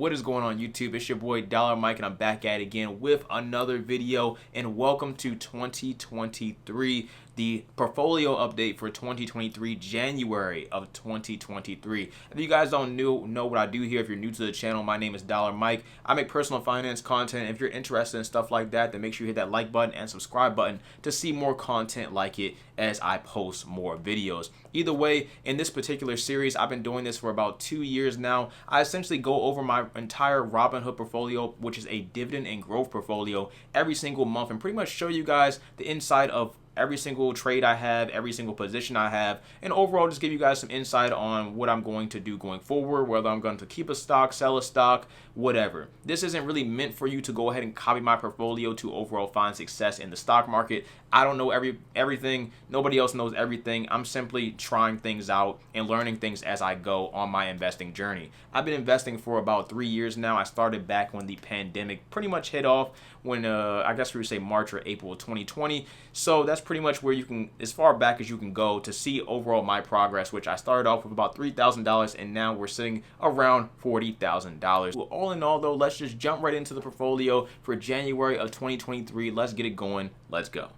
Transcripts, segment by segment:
What is going on YouTube? It's your boy Dollar Mike and I'm back at it again with another video, and welcome to 2023, the portfolio update for 2023, January of 2023. If you guys don't know what I do here, if you're new to the channel, my name is Dollar Mike. I make personal finance content. If you're interested in stuff like that, then make sure you hit that like button and subscribe button to see more content like it as I post more videos. Either way, in this particular series, I've been doing this for about 2 years now. I essentially go over my entire Robinhood portfolio, which is a dividend and growth portfolio, every single month, and pretty much show you guys the inside of every single trade I have, every single position I have, and overall just give you guys some insight on what I'm going to do going forward, whether I'm going to keep a stock, sell a stock, whatever. This isn't really meant for you to go ahead and copy my portfolio to overall find success in the stock market. I don't know everything. Nobody else knows everything. I'm simply trying things out and learning things as I go on my investing journey. I've been investing for about 3 years now. I started back when the pandemic pretty much hit off, when I guess we would say March or April of 2020. So that's pretty much where you can, as far back as you can go to see overall my progress, which I started off with about $3,000 and now we're sitting around $40,000. Well, all in all though, let's just jump right into the portfolio for January of 2023. Let's get it going. Let's go.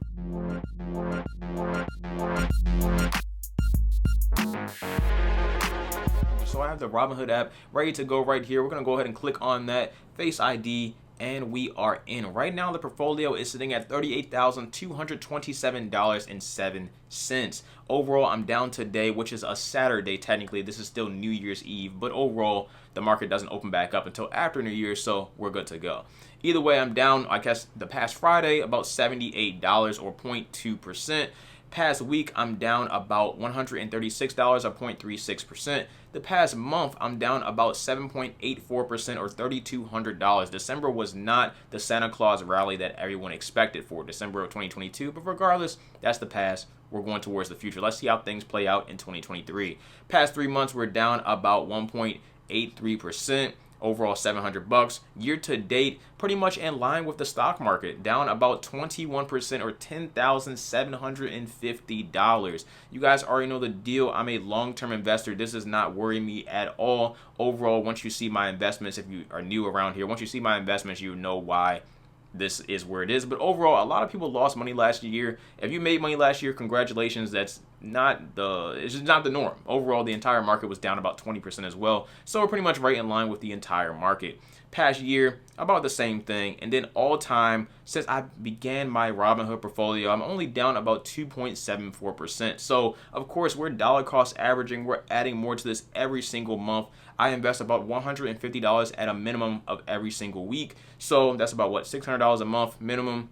So I have the Robinhood app ready to go right here. We're going to go ahead and click on that Face ID, and we are in. Right now, the portfolio is sitting at $38,227.07. Overall, I'm down today, which is a Saturday. Technically, this is still New Year's Eve, but overall, the market doesn't open back up until after New Year's, so we're good to go. Either way, I'm down, I guess, the past Friday, about $78 or 0.2%. Past week, I'm down about $136 or 0.36%. The past month, I'm down about 7.84% or $3,200. December was not the Santa Claus rally that everyone expected for December of 2022, but regardless, that's the past. We're going towards the future. Let's see how things play out in 2023. Past 3 months, we're down about 1.83%. Overall $700. Year to date, pretty much in line with the stock market, down about 21% or $10,750. You guys already know the deal. I'm a long-term investor. This does not worry me at all. Overall, once you see my investments, if you are new around here, once you see my investments, you know why this is where it is. But overall, a lot of people lost money last year. If you made money last year, congratulations. It's not the norm. Overall, the entire market was down about 20% as well. So we're pretty much right in line with the entire market. Past year, about the same thing. And then all time, since I began my Robinhood portfolio, I'm only down about 2.74%. So of course, we're dollar cost averaging. We're adding more to this every single month. I invest about $150 at a minimum of every single week. So that's about what, $600 a month minimum,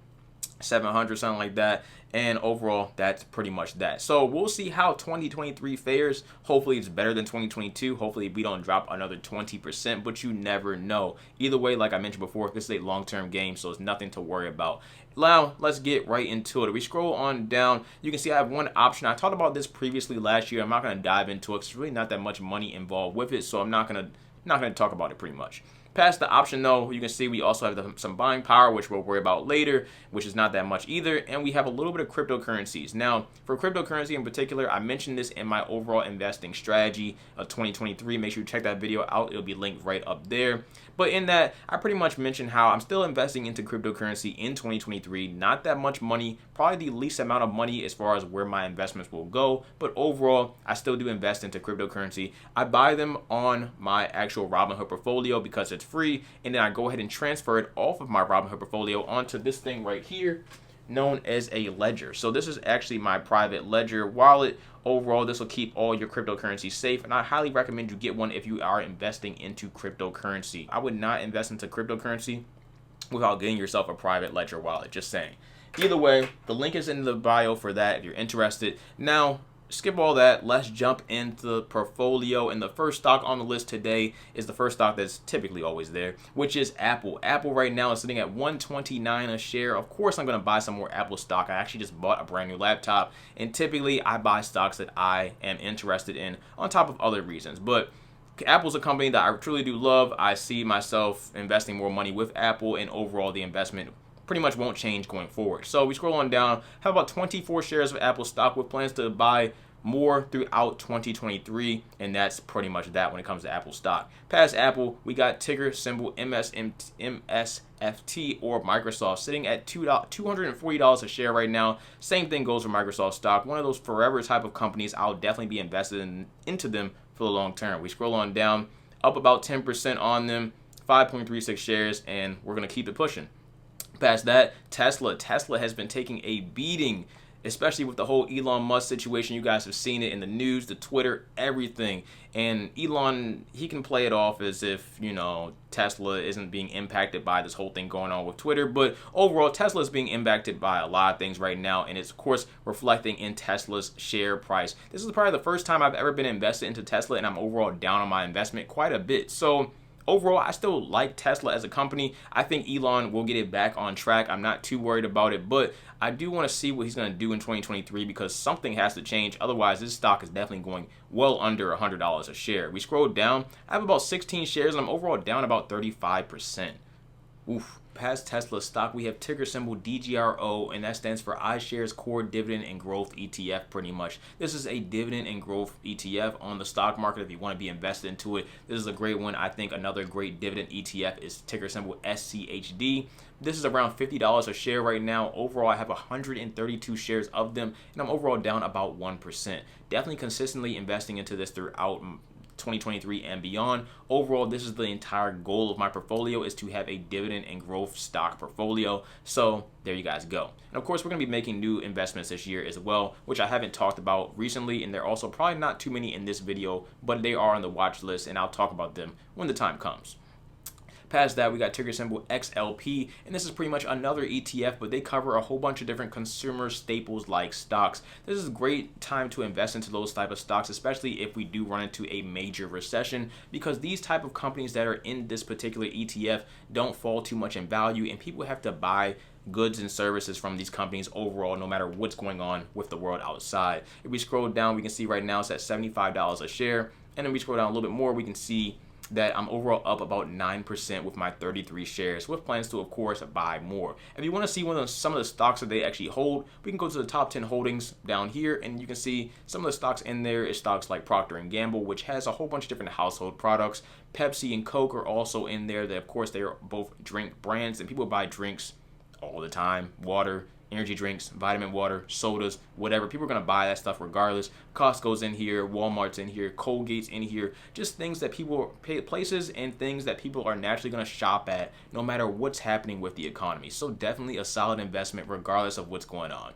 700, something like that. And overall, that's pretty much that. So we'll see how 2023 fares. Hopefully it's better than 2022. Hopefully we don't drop another 20%, but you never know. Either way, like I mentioned before, this is a long-term game, so it's nothing to worry about. Now, let's get right into it. If we scroll on down, you can see I have one option. I talked about this previously last year. I'm not going to dive into it because there's really not that much money involved with it, so I'm not going to talk about it pretty much. Past the option though, you can see we also have some buying power, which we'll worry about later, which is not that much either. And we have a little bit of cryptocurrencies. Now, for cryptocurrency in particular, I mentioned this in my overall investing strategy of 2023. Make sure you check that video out. It'll be linked right up there. But in that, I pretty much mentioned how I'm still investing into cryptocurrency in 2023. Not that much money, probably the least amount of money as far as where my investments will go. But overall, I still do invest into cryptocurrency. I buy them on my actual Robinhood portfolio because it's free, and then I go ahead and transfer it off of my Robinhood portfolio onto this thing right here known as a ledger. So this is actually my private ledger wallet. Overall, this will keep all your cryptocurrency safe, and I highly recommend you get one if you are investing into cryptocurrency. I would not invest into cryptocurrency without getting yourself a private ledger wallet, just saying. Either way, the link is in the bio for that if you're interested. Now, skip all that. Let's jump into the portfolio. And the first stock on the list today is the first stock that's typically always there, which is Apple. Apple right now is sitting at $129 a share. Of course, I'm going to buy some more Apple stock. I actually just bought a brand new laptop, and typically I buy stocks that I am interested in on top of other reasons. But Apple's a company that I truly do love. I see myself investing more money with Apple, and overall the investment pretty much won't change going forward. So we scroll on down, have about 24 shares of Apple stock with plans to buy more throughout 2023, and that's pretty much that when it comes to Apple stock. Past Apple, we got ticker symbol MSFT or Microsoft sitting at $240 a share right now. Same thing goes for Microsoft stock. One of those forever type of companies. I'll definitely be invested into them for the long term. We scroll on down, up about 10% on them, 5.36 shares, and we're going to keep it pushing. Past that, Tesla. Tesla has been taking a beating, especially with the whole Elon Musk situation. You guys have seen it in the news, the Twitter, everything. And Elon, he can play it off as if, Tesla isn't being impacted by this whole thing going on with Twitter. But overall, Tesla is being impacted by a lot of things right now. And it's, of course, reflecting in Tesla's share price. This is probably the first time I've ever been invested into Tesla, and I'm overall down on my investment quite a bit. So overall, I still like Tesla as a company. I think Elon will get it back on track. I'm not too worried about it, but I do want to see what he's going to do in 2023 because something has to change. Otherwise, this stock is definitely going well under $100 a share. We scrolled down. I have about 16 shares, and I'm overall down about 35%. Oof. Past Tesla stock, we have ticker symbol DGRO, and that stands for iShares Core Dividend and Growth ETF pretty much. This is a dividend and growth ETF on the stock market if you want to be invested into it. This is a great one. I think another great dividend ETF is ticker symbol SCHD. This is around $50 a share right now. Overall, I have 132 shares of them, and I'm overall down about 1%. Definitely consistently investing into this throughout 2023 and beyond. Overall, this is the entire goal of my portfolio, is to have a dividend and growth stock portfolio. So there you guys go. And of course, we're going to be making new investments this year as well, which I haven't talked about recently, and they're also probably not too many in this video, but they are on the watch list, and I'll talk about them when the time comes. Past that, we got ticker symbol XLP, and this is pretty much another ETF, but they cover a whole bunch of different consumer staples like stocks. This is a great time to invest into those type of stocks, especially if we do run into a major recession, because these type of companies that are in this particular ETF don't fall too much in value, and people have to buy goods and services from these companies overall, no matter what's going on with the world outside. If we scroll down, we can see right now it's at $75 a share, and then we scroll down a little bit more, we can see that I'm overall up about 9% with my 33 shares, with plans to, of course, buy more. If you want to see some of the stocks that they actually hold, we can go to the top 10 holdings down here, and you can see some of the stocks in there is stocks like Procter & Gamble, which has a whole bunch of different household products. Pepsi and Coke are also in there. Of course, they are both drink brands, and people buy drinks all the time. Water, energy drinks, vitamin water, sodas, whatever. People are going to buy that stuff regardless. Costco's in here, Walmart's in here, Colgate's in here. Just things that people pay, places and things that people are naturally going to shop at no matter what's happening with the economy. So definitely a solid investment regardless of what's going on.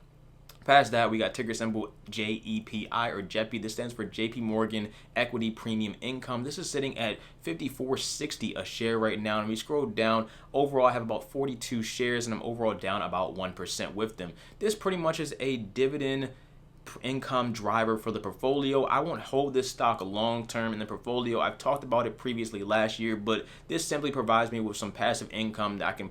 Past that, we got ticker symbol JEPI or JEPI. This stands for JP Morgan Equity Premium Income. This is sitting at $54.60 a share right now. And we scroll down, overall I have about 42 shares, and I'm overall down about 1% with them. This pretty much is a dividend income driver for the portfolio. I won't hold this stock long term in the portfolio. I've talked about it previously last year, but this simply provides me with some passive income that I can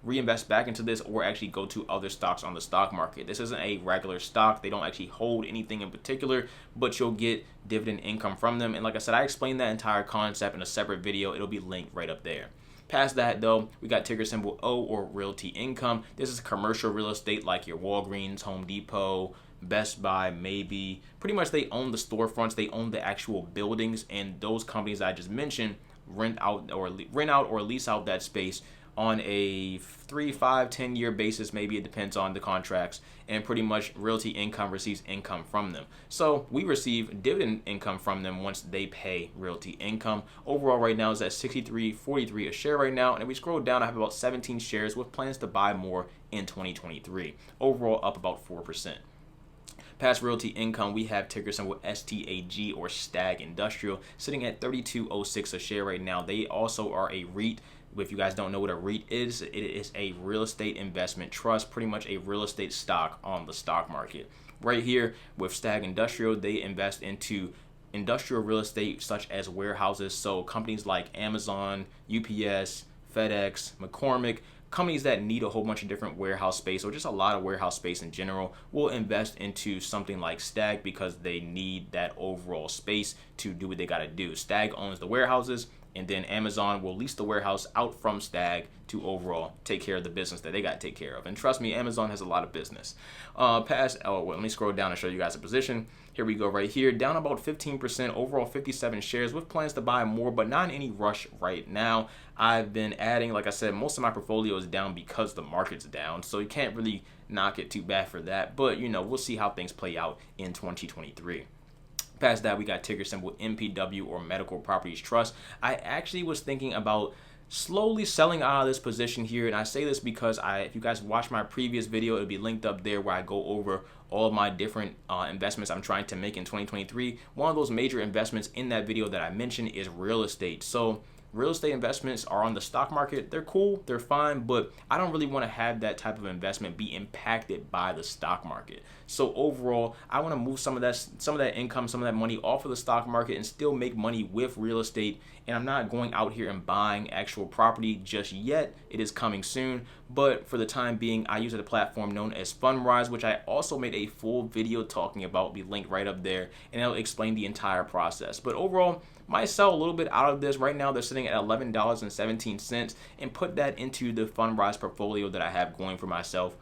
reinvest back into this, or actually go to other stocks on the stock market. This isn't a regular stock. They don't actually hold anything in particular, but you'll get dividend income from them. And like I said, I explained that entire concept in a separate video. It'll be linked right up there. Past that, though, we got ticker symbol O or Realty Income. This is commercial real estate like your Walgreens, Home Depot, Best Buy, maybe. Pretty much they own the storefronts, they own the actual buildings, and those companies I just mentioned rent out or lease out that space on a 3, 5, 10-year basis. Maybe it depends on the contracts, and pretty much Realty Income receives income from them. So we receive dividend income from them once they pay Realty Income. Overall right now is at $63.43 a share right now, and if we scroll down, I have about 17 shares with plans to buy more in 2023. Overall up about 4%. Past Realty Income, we have ticker symbol STAG or Stag Industrial sitting at $32.06 a share right now. They also are a REIT. If you guys don't know what a REIT is, it is a real estate investment trust, pretty much a real estate stock on the stock market. Right here with Stag Industrial, they invest into industrial real estate such as warehouses. So companies like Amazon, UPS, FedEx, McCormick, companies that need a whole bunch of different warehouse space, or just a lot of warehouse space in general, will invest into something like Stag because they need that overall space to do what they got to do. Stag owns the warehouses, and then Amazon will lease the warehouse out from Stag to overall take care of the business that they got to take care of. And trust me, Amazon has a lot of business. Let me scroll down and show you guys a position. Here we go right here, down about 15%, overall 57 shares with plans to buy more, but not in any rush right now. I've been adding, like I said, most of my portfolio is down because the market's down, so you can't really knock it too bad for that. But, we'll see how things play out in 2023. Past that, we got ticker symbol MPW or Medical Properties Trust. I actually was thinking about slowly selling out of this position here, and I say this because if you guys watch my previous video, it'll be linked up there where I go over all of my different investments I'm trying to make in 2023. One of those major investments in that video that I mentioned is real estate. So real estate investments are on the stock market. They're cool, they're fine, but I don't really want to have that type of investment be impacted by the stock market. So overall, I want to move some of that income, some of that money off of the stock market and still make money with real estate. And I'm not going out here and buying actual property just yet. It is coming soon, but for the time being, I use a platform known as Fundrise, which I also made a full video talking about. Be linked right up there, and it'll explain the entire process. But overall, might sell a little bit out of this. Right now, they're sitting at $11.17, and put that into the Fundrise portfolio that I have going for myself.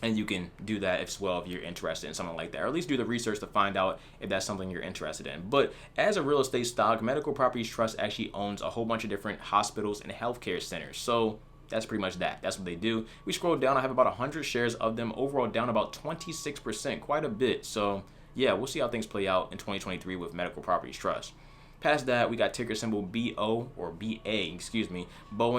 And you can do that as well if you're interested in something like that, or at least do the research to find out if that's something you're interested in. But as a real estate stock, Medical Properties Trust actually owns a whole bunch of different hospitals and healthcare centers. So that's pretty much that. That's what they do. We scroll down, I have about 100 shares of them, overall down about 26%, quite a bit. So yeah, we'll see how things play out in 2023 with Medical Properties Trust. Past that, we got ticker symbol Boeing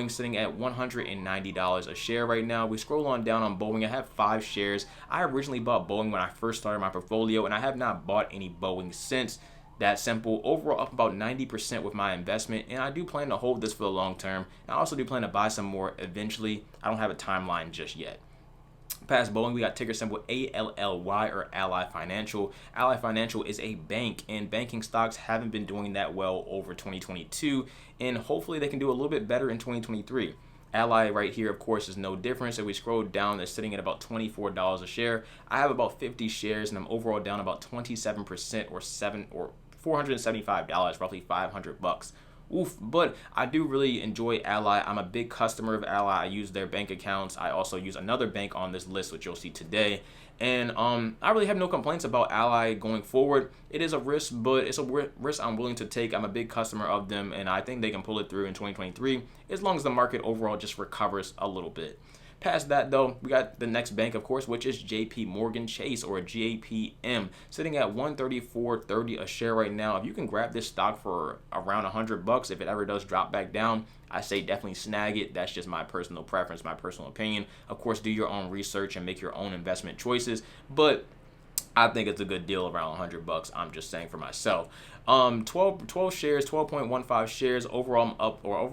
sitting at $190 a share right now. We scroll on down on Boeing. I have 5 shares. I originally bought Boeing when I first started my portfolio, and I have not bought any Boeing since. That simple. Overall up about 90% with my investment, and I do plan to hold this for the long term. I also do plan to buy some more eventually. I don't have a timeline just yet. Past Boeing, we got ticker symbol ALLY or Ally Financial. Ally Financial is a bank, and banking stocks haven't been doing that well over 2022, and hopefully they can do a little bit better in 2023. Ally right here, of course, is no different. So we scroll down, they're sitting at about $24 a share. I have about 50 shares, and I'm overall down about 27% or $475, roughly $500. Oof, but I do really enjoy Ally. I'm a big customer of Ally. I use their bank accounts. I also use another bank on this list, which you'll see today. And I really have no complaints about Ally going forward. It is a risk, but it's a risk I'm willing to take. I'm a big customer of them, and I think they can pull it through in 2023 as long as the market overall just recovers a little bit. Past that, though, we got the next bank, of course, which is JP Morgan Chase, or JPM, sitting at $134.30 a share right now. If you can grab this stock for around $100, if it ever does drop back down, I say definitely snag it. That's just my personal preference, my personal opinion. Of course, do your own research and make your own investment choices, but I think it's a good deal around $100. I'm just saying for myself. 12 shares, 12.15 shares. Overall,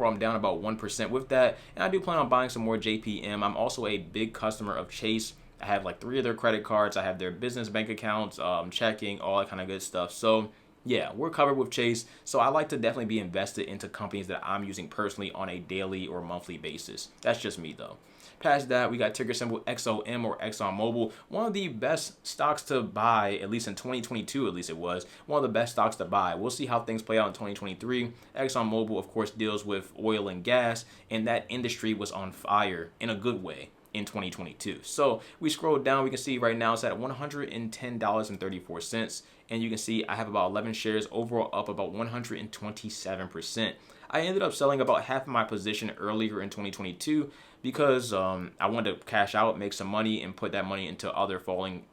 I'm down about 1% with that. And I do plan on buying some more JPM. I'm also a big customer of Chase. I have like 3 of their credit cards. I have their business bank accounts, checking, all that kind of good stuff. So yeah, we're covered with Chase. So I like to definitely be invested into companies that I'm using personally on a daily or monthly basis. That's just me though. Past that, we got ticker symbol XOM or ExxonMobil, one of the best stocks to buy, at least in 2022, at least it was, one of the best stocks to buy. We'll see how things play out in 2023. ExxonMobil, of course, deals with oil and gas, and that industry was on fire in a good way in 2022. So we scroll down, we can see right now it's at $110.34, and you can see I have about 11 shares, overall up about 127%. I ended up selling about half of my position earlier in 2022 because I wanted to cash out, make some money, and put that money into other falling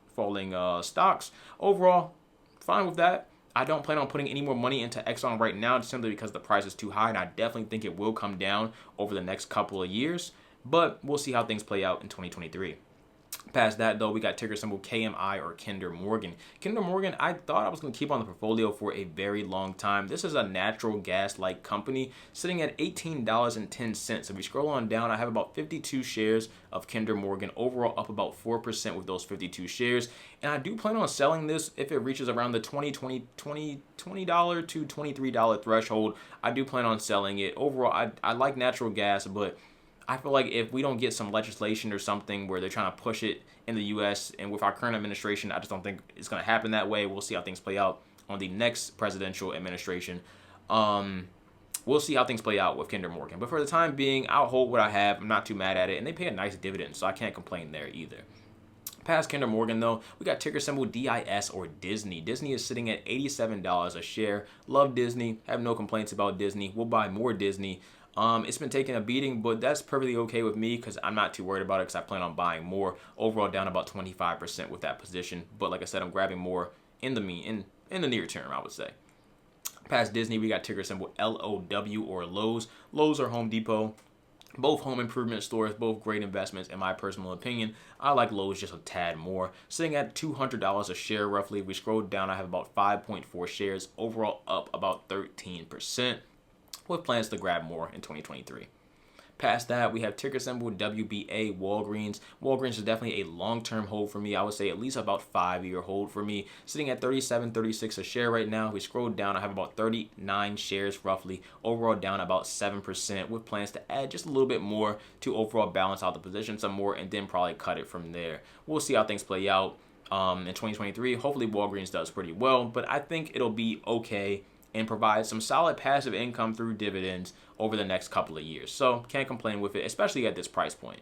stocks. Overall, fine with that. I don't plan on putting any more money into Exxon right now simply because the price is too high, and I definitely think it will come down over the next couple of years. But we'll see how things play out in 2023. Past that, though, we got ticker symbol KMI or Kinder Morgan. Kinder Morgan, I thought I was going to keep on the portfolio for a very long time. This is a natural gas-like company sitting at $18.10. So if we scroll on down, I have about 52 shares of Kinder Morgan, overall up about 4% with those 52 shares. And I do plan on selling this if it reaches around the $20 to $23 threshold. I do plan on selling it. Overall, I like natural gas, but I feel like if we don't get some legislation or something where they're trying to push it in the U.S. and with our current administration, I just don't think it's going to happen that way. We'll see how things play out on the next presidential administration. we'll see how things play out with Kinder Morgan. But for the time being, I'll hold what I have. I'm not too mad at it. And they pay a nice dividend, so I can't complain there either. Past Kinder Morgan, though, we got ticker symbol DIS or Disney. Disney is sitting at $87 a share. Love Disney. Have no complaints about Disney. We'll buy more Disney. It's been taking a beating, but that's perfectly okay with me because I'm not too worried about it because I plan on buying more. Overall, down about 25% with that position. But like I said, I'm grabbing more in the near term, I would say. Past Disney, we got ticker symbol LOW or Lowe's. Lowe's or Home Depot. Both home improvement stores, both great investments in my personal opinion. I like Lowe's just a tad more. Sitting at $200 a share roughly. If we scroll down, I have about 5.4 shares. Overall up about 13%. With plans to grab more in 2023. Past that, we have ticker symbol WBA, Walgreens. Walgreens is definitely a long-term hold for me. I would say at least about 5-year hold for me. Sitting at $37.36 a share right now. If we scroll down, I have about 39 shares roughly. Overall down about 7% with plans to add just a little bit more to overall balance out the position some more and then probably cut it from there. We'll see how things play out in 2023. Hopefully Walgreens does pretty well, but I think it'll be okay and provide some solid passive income through dividends over the next couple of years. So can't complain with it, especially at this price point.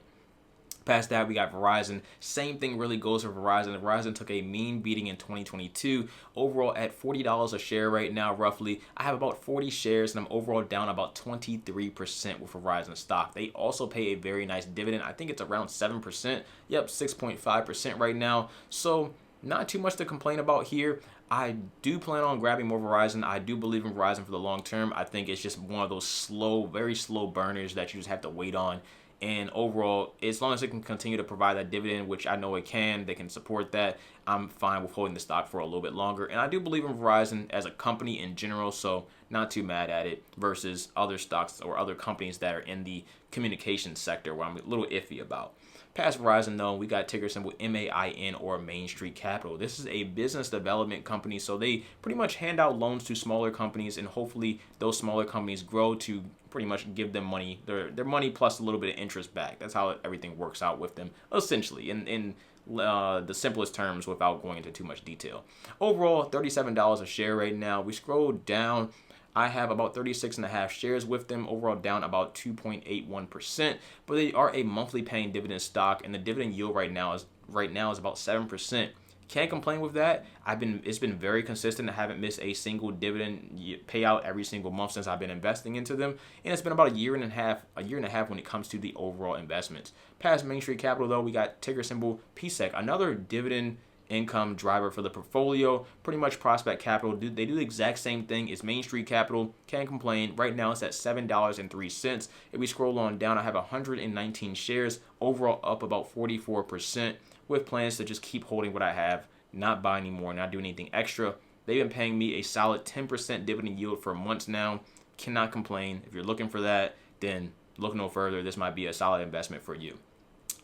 Past that, we got Verizon. Same thing really goes for Verizon. Verizon took a mean beating in 2022. Overall at $40 a share right now, roughly. I have about 40 shares, and I'm overall down about 23% with Verizon stock. They also pay a very nice dividend. I think it's around 7%. Yep, 6.5% right now. So not too much to complain about here. I do plan on grabbing more Verizon. I do believe in Verizon for the long term. I think it's just one of those slow, very slow burners that you just have to wait on. And overall, as long as it can continue to provide that dividend, which I know it can, they can support that, I'm fine with holding the stock for a little bit longer. And I do believe in Verizon as a company in general, so not too mad at it versus other stocks or other companies that are in the communications sector where I'm a little iffy about. Past Verizon, though, we got ticker symbol MAIN or Main Street Capital. This is a business development company, so they pretty much hand out loans to smaller companies, and hopefully those smaller companies grow to pretty much give them money, their money plus a little bit of interest back. That's how everything works out with them, essentially, in the simplest terms without going into too much detail. Overall, $37 a share right now. We scroll down. I have about 36.5 shares with them, overall down about 2.81%, but they are a monthly paying dividend stock, and the dividend yield right now is about 7%. Can't complain with that. It's been very consistent. I haven't missed a single dividend payout every single month since I've been investing into them, and it's been about a year and a half when it comes to the overall investments. Past Main Street Capital, though, we got ticker symbol PSEC, another dividend income driver for the portfolio. Pretty much Prospect Capital, they do the exact same thing as Main Street Capital. Can't complain. Right now it's at $7.03. If we scroll on down, I have 119 shares, overall up about 44%, with plans to just keep holding what I have, not buy anymore, not do anything extra. They've been paying me a solid 10% dividend yield for months now. Cannot complain. If you're looking for that, then look no further. This might be a solid investment for you.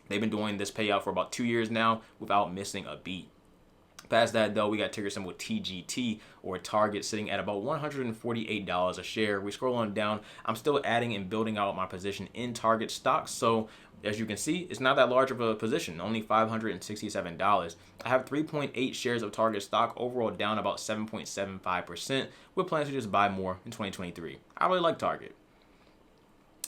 They've been doing this payout for about 2 years now without missing a beat. Past that, though, we got ticker symbol TGT or Target sitting at about $148 a share. We scroll on down. I'm still adding and building out my position in Target stocks. So as you can see, it's not that large of a position, only $567. I have 3.8 shares of Target stock, overall down about 7.75%, with plans to just buy more in 2023. I really like Target.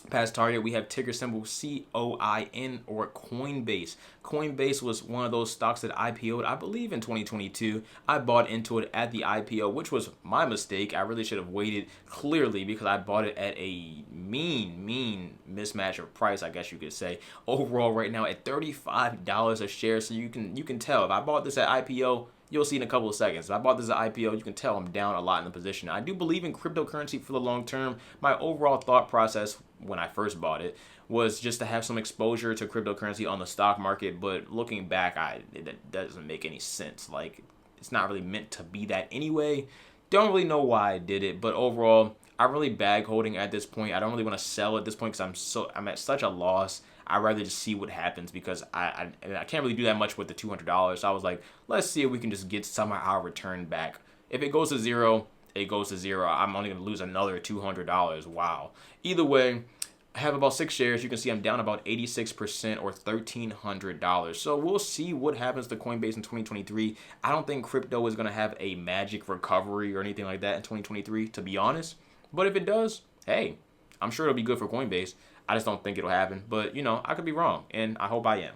Past Target, we have ticker symbol COIN or Coinbase. Coinbase was one of those stocks that IPO'd, I believe, in 2022. I bought into it at the IPO, which was my mistake. I really should have waited clearly because I bought it at a mean mismatch of price, I guess you could say. Overall, right now at $35 a share, so you can tell if I bought this at IPO. You'll see in a couple of seconds. If I bought this at IPO, you can tell I'm down a lot in the position. I do believe in cryptocurrency for the long term. My overall thought process when I first bought it was just to have some exposure to cryptocurrency on the stock market. But looking back, it doesn't make any sense. Like, it's not really meant to be that anyway. Don't really know why I did it, but overall, I'm really bag holding at this point. I don't really want to sell at this point because I'm at such a loss. I'd rather just see what happens because I can't really do that much with the $200. So I was like, let's see if we can just get some of our return back. If it goes to zero, it goes to zero. I'm only going to lose another $200. Wow. Either way, I have about 6 shares. You can see I'm down about 86% or $1,300. So we'll see what happens to Coinbase in 2023. I don't think crypto is going to have a magic recovery or anything like that in 2023, to be honest. But if it does, hey, I'm sure it'll be good for Coinbase. I just don't think it'll happen. But, I could be wrong, and I hope I am.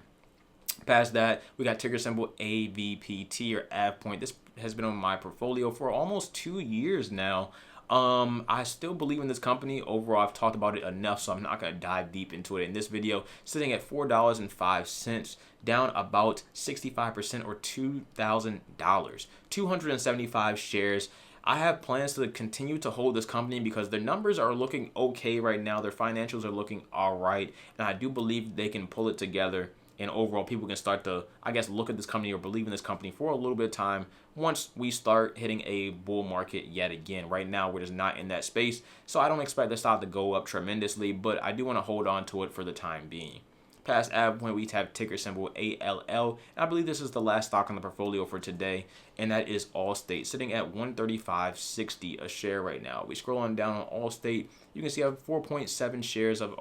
Past that, we got ticker symbol AVPT or AvePoint. This has been on my portfolio for almost 2 years now. I still believe in this company. Overall, I've talked about it enough, so I'm not going to dive deep into it in this video. Sitting at $4.05, down about 65% or $2,000. 275 shares. I have plans to continue to hold this company because their numbers are looking okay right now. Their financials are looking all right, and I do believe they can pull it together. And overall, people can start to, I guess, look at this company or believe in this company for a little bit of time once we start hitting a bull market yet again. Right now, we're just not in that space, so I don't expect the stock to go up tremendously, but I do want to hold on to it for the time being. Past AvePoint, we have ticker symbol ALL, and I believe this is the last stock on the portfolio for today, and that is Allstate, sitting at $135.60 a share right now. We scroll on down on Allstate, you can see I have 4.07 shares of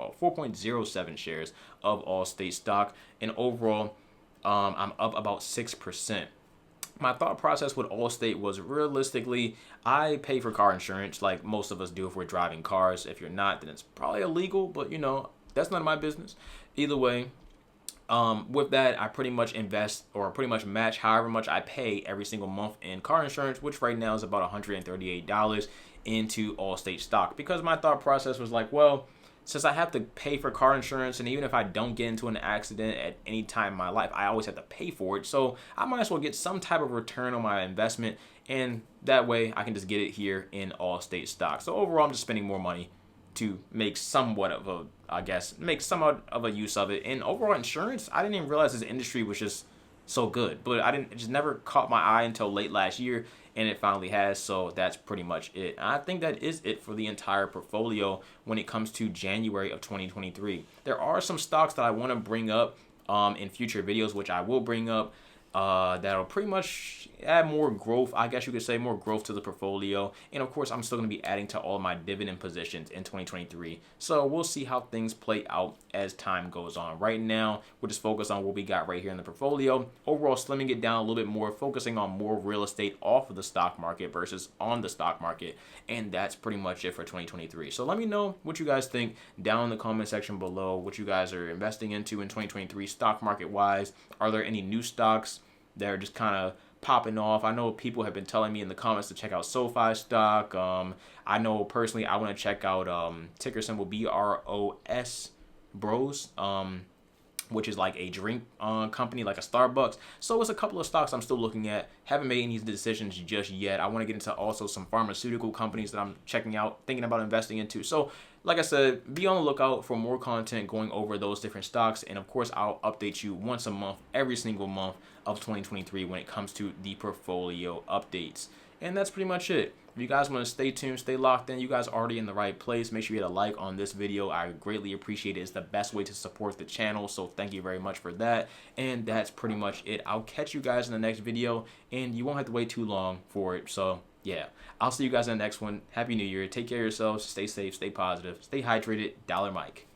Allstate stock, and overall, I'm up about 6%. My thought process with Allstate was realistically, I pay for car insurance like most of us do if we're driving cars. If you're not, then it's probably illegal, but that's none of my business. Either way, with that, I pretty much invest or pretty much match however much I pay every single month in car insurance, which right now is about $138 into Allstate stock. Because my thought process was like, well, since I have to pay for car insurance, and even if I don't get into an accident at any time in my life, I always have to pay for it. So I might as well get some type of return on my investment, and that way I can just get it here in Allstate stock. So overall, I'm just spending more money to make somewhat of a use of it. And overall insurance, I didn't even realize this industry was just so good, but it just never caught my eye until late last year, and it finally has. So that's pretty much it. And I think that is it for the entire portfolio when it comes to January of 2023. There are some stocks that I want to bring up in future videos, which I will bring up. That'll pretty much add more growth, I guess you could say, more growth to the portfolio. And of course, I'm still going to be adding to all my dividend positions in 2023. So we'll see how things play out as time goes on. Right now, we'll just focus on what we got right here in the portfolio. Overall, slimming it down a little bit more, focusing on more real estate off of the stock market versus on the stock market. And that's pretty much it for 2023. So let me know what you guys think down in the comment section below, what you guys are investing into in 2023 stock market wise. Are there any new stocks that are just kind of popping off? I know people have been telling me in the comments to check out SoFi stock. I know personally I want to check out ticker symbol BROS, Bros, which is like a drink company, like a Starbucks. So it's a couple of stocks I'm still looking at. Haven't made any decisions just yet. I want to get into also some pharmaceutical companies that I'm checking out, thinking about investing into. So like I said, be on the lookout for more content going over those different stocks. And of course, I'll update you once a month, every single month of 2023 when it comes to the portfolio updates. And that's pretty much it. If you guys want to stay tuned, stay locked in, you guys are already in the right place. Make sure you hit a like on this video. I greatly appreciate it. It's the best way to support the channel. So thank you very much for that. And that's pretty much it. I'll catch you guys in the next video, and you won't have to wait too long for it. So yeah, I'll see you guys in the next one. Happy New Year. Take care of yourselves. Stay safe. Stay positive. Stay hydrated. Dollar Mike.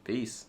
Peace.